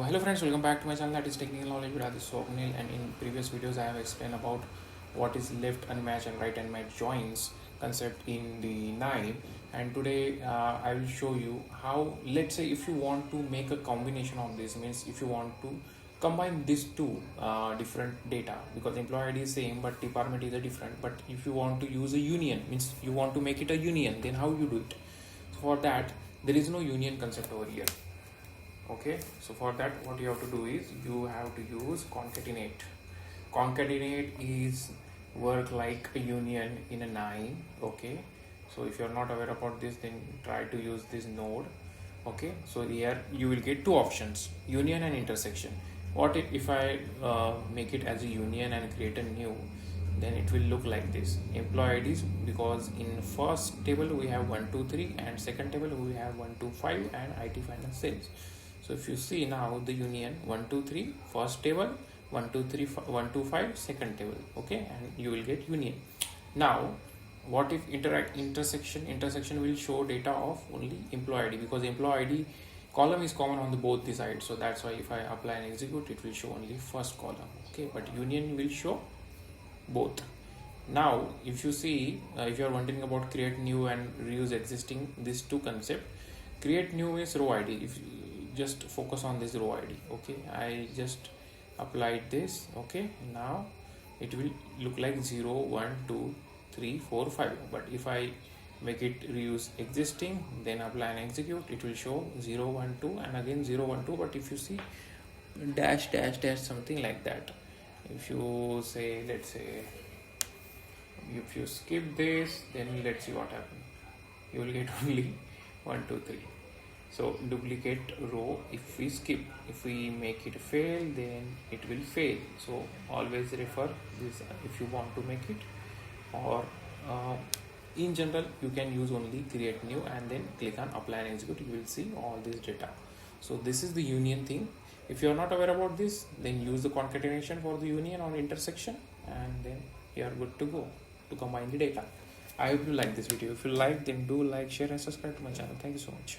Hello friends, welcome back to my channel, that is Technical Knowledge with Adi Swapnil, and in previous videos I have explained about what is left unmatched and right unmatched joins concept in the KNIME, and today I will show you how, let's say if you want to make a combination of this, means if you want to combine these two different data, because employee ID is same but department is a different, but if you want to use a union, means you want to make it a union, then how you do it? So for that there is no union concept over here. Okay, so for that what you have to do is you have to use concatenate is work like a union in a KNIME. Okay, so if you're not aware about this, then try to use this node. Okay, so here you will get two options, union and intersection. What if I make it as a union and create a new, then it will look like this: employee IDs, because in first table we have 1 2 3 and second table we have 1 2 5 and IT finance sales. So if you see now the union 1 2 3 first table, 1 2 3 1 2 5 second table. Okay, and you will get union. Now what if intersection will show data of only employee ID, because employee ID column is common on the both the sides, so that's why if I apply and execute, it will show only first column. Okay, but union will show both. Now if you see, if you are wondering about create new and reuse existing, these two concept, create new is row ID. If you just focus on this row ID, okay, I just applied this. Okay, now it will look like 0 1 2 3 4 5, but if I make it reuse existing, then apply and execute, it will show 0 1 2 and again 0 1 2. But if you see dash dash dash something like that, if you say, let's say if you skip this, then let's see what happens. You will get only 1 2 3. So duplicate row, if we skip, if we make it fail, then it will fail. So always refer this if you want to make it, or in general you can use only create new and then click on apply and execute. You will see all this data. So this is the union thing. If you are not aware about this, then use the concatenation for the union or intersection, and then you are good to go to combine the data. I hope you like this video. If you like, then do like, share and subscribe to my channel. Thank you so much.